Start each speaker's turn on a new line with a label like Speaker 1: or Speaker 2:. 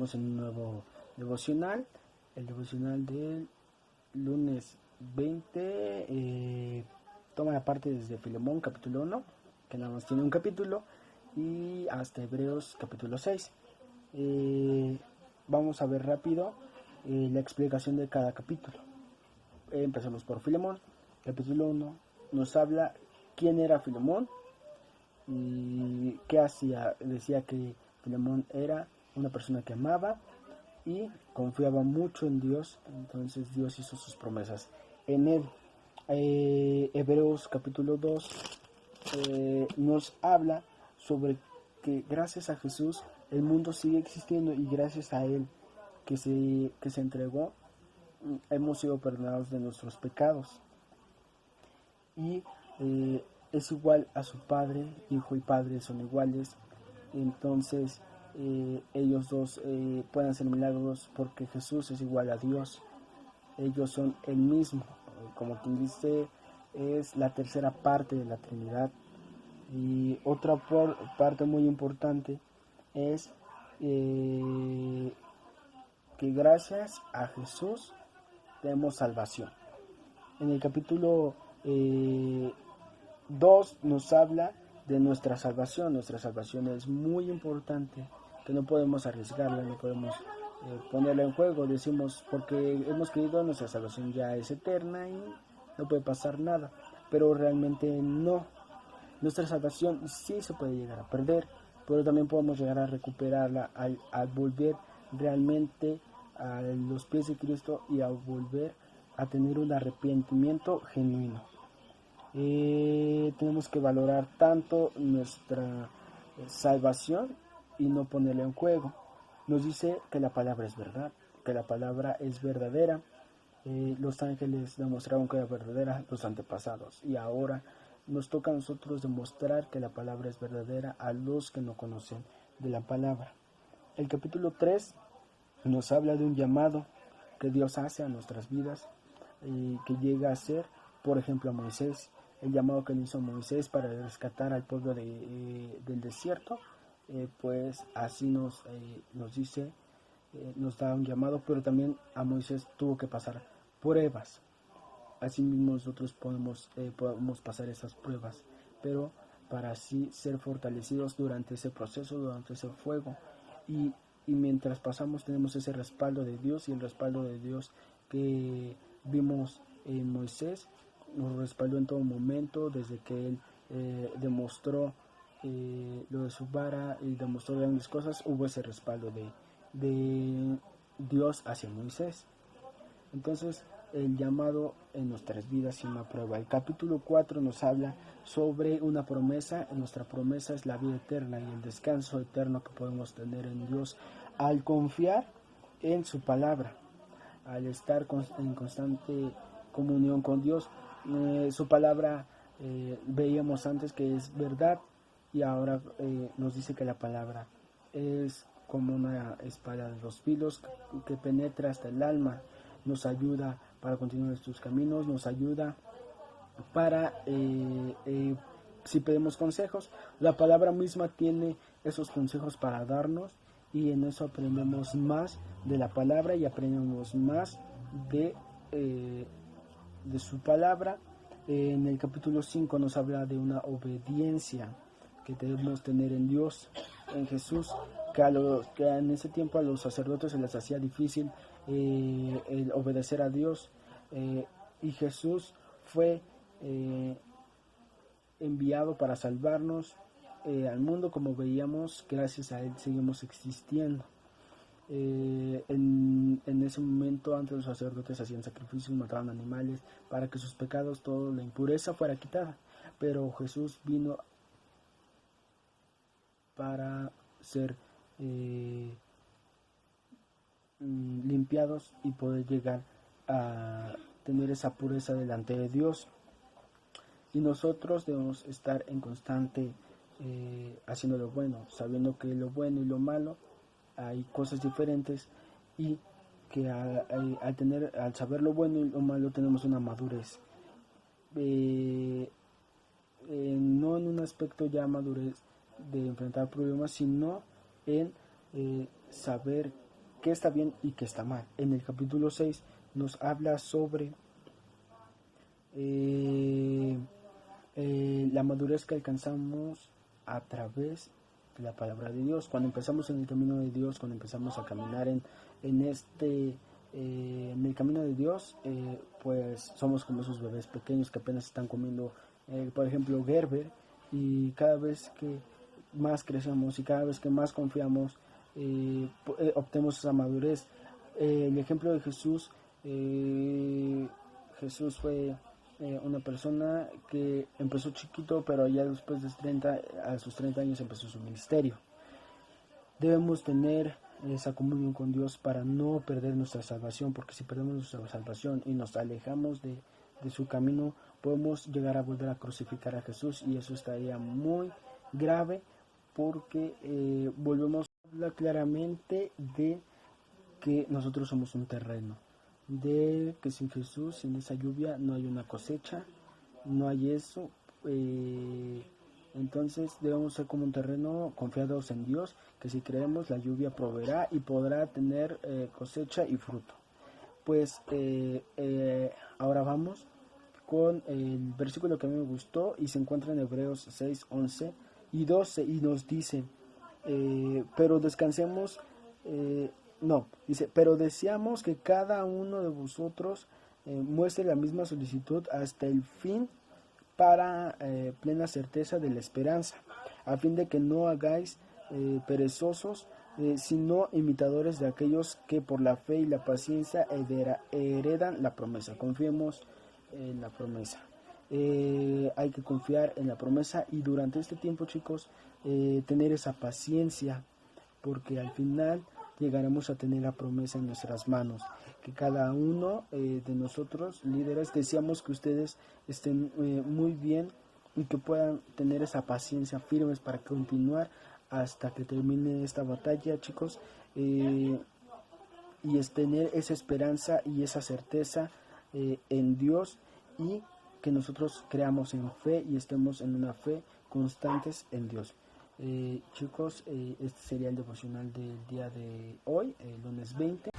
Speaker 1: estamos en un nuevo devocional, el devocional del lunes 20, toma la parte desde Filemón capítulo 1, que nada más tiene un capítulo, y hasta Hebreos capítulo 6. Vamos a ver rápido la explicación de cada capítulo. Empezamos por Filemón, capítulo 1, nos habla quién era Filemón y qué hacía. Decía que Filemón era una persona que amaba y confiaba mucho en Dios, entonces Dios hizo sus promesas en él. Hebreos capítulo 2 nos habla sobre que gracias a Jesús el mundo sigue existiendo y gracias a él que se entregó hemos sido perdonados de nuestros pecados. Y es igual a su Padre, Hijo y Padre son iguales. Entonces ellos dos pueden hacer milagros porque Jesús es igual a Dios. Ellos son el mismo. Como quien dice, es la tercera parte de la Trinidad. Y otra parte muy importante es que gracias a Jesús tenemos salvación. En el capítulo 2 nos habla de nuestra salvación. Nuestra salvación es muy importante, que no podemos arriesgarla, no podemos ponerla en juego. Decimos, porque hemos creído, nuestra salvación ya es eterna y no puede pasar nada, pero realmente no. Nuestra salvación sí se puede llegar a perder, pero también podemos llegar a recuperarla al volver realmente a los pies de Cristo y a volver a tener un arrepentimiento genuino. Tenemos que valorar tanto nuestra salvación y no ponerla en juego. Nos dice que la palabra es verdad, que la palabra es verdadera. Los ángeles demostraron que era verdadera los antepasados y ahora nos toca a nosotros demostrar que la palabra es verdadera a los que no conocen de la palabra. El capítulo 3 nos habla de un llamado que Dios hace a nuestras vidas, que llega a ser, por ejemplo, a Moisés, el llamado que le hizo a Moisés para rescatar al pueblo del desierto, pues así nos dice, nos da un llamado, pero también a Moisés tuvo que pasar pruebas. Asimismo nosotros podemos pasar esas pruebas, pero para así ser fortalecidos durante ese proceso, durante ese fuego. Y mientras pasamos tenemos ese respaldo de Dios, y el respaldo de Dios que vimos en Moisés nos respaldó en todo momento, desde que él demostró lo de su vara y demostró grandes cosas. Hubo ese respaldo de Dios hacia Moisés. Entonces el llamado en nuestras vidas y una prueba. El capítulo 4 nos habla sobre una promesa. Nuestra promesa es la vida eterna y el descanso eterno que podemos tener en Dios al confiar en su palabra, al estar en constante comunión con Dios. Su palabra veíamos antes que es verdad, y ahora nos dice que la palabra es como una espada de dos filos que penetra hasta el alma. Nos ayuda para continuar nuestros caminos, nos ayuda para si pedimos consejos. La palabra misma tiene esos consejos para darnos, y en eso aprendemos más de la palabra y aprendemos más de su palabra. En el capítulo 5 nos habla de una obediencia que debemos tener en Dios, en Jesús, que en ese tiempo a los sacerdotes se les hacía difícil el obedecer a Dios, y Jesús fue enviado para salvarnos al mundo. Como veíamos, gracias a él seguimos existiendo. En ese momento antes los sacerdotes hacían sacrificios, mataban animales para que sus pecados, toda la impureza fuera quitada, pero Jesús vino para ser limpiados y poder llegar a tener esa pureza delante de Dios. Y nosotros debemos estar en constante haciendo lo bueno, sabiendo que lo bueno y lo malo hay cosas diferentes, y que al saber lo bueno y lo malo tenemos una madurez, no en un aspecto ya madurez de enfrentar problemas, sino en saber qué está bien y qué está mal. En el capítulo 6 nos habla sobre la madurez que alcanzamos a través de la palabra de Dios. Cuando empezamos en el camino de Dios, cuando empezamos a caminar en el camino de Dios, pues somos como esos bebés pequeños que apenas están comiendo, por ejemplo, Gerber, y cada vez que más crecemos y cada vez que más confiamos, obtenemos esa madurez. El ejemplo de Jesús, Jesús fue una persona que empezó chiquito, pero ya después de a sus 30 años empezó su ministerio. Debemos tener esa comunión con Dios para no perder nuestra salvación, porque si perdemos nuestra salvación y nos alejamos de su camino, podemos llegar a volver a crucificar a Jesús, y eso estaría muy grave, porque volvemos a hablar claramente de que nosotros somos un terreno, de que sin Jesús, sin esa lluvia, no hay una cosecha, no hay eso. Entonces debemos ser como un terreno confiados en Dios, que si creemos la lluvia proveerá y podrá tener cosecha y fruto. Pues ahora vamos con el versículo que a mí me gustó y se encuentra en Hebreos 6, 11 y 12, y nos dice, pero descansemos, dice, pero deseamos que cada uno de vosotros muestre la misma solicitud hasta el fin, para plena certeza de la esperanza, a fin de que no hagáis perezosos, sino imitadores de aquellos que por la fe y la paciencia heredan la promesa. Confiemos en la promesa. Hay que confiar en la promesa, y durante este tiempo, chicos, tener esa paciencia, porque al final llegaremos a tener la promesa en nuestras manos. Que cada uno de nosotros, líderes, deseamos que ustedes estén muy bien y que puedan tener esa paciencia firmes para continuar hasta que termine esta batalla, chicos, y es tener esa esperanza y esa certeza en Dios, y que nosotros creamos en fe y estemos en una fe constantes en Dios. Chicos, este sería el devocional del día de hoy, el lunes 20.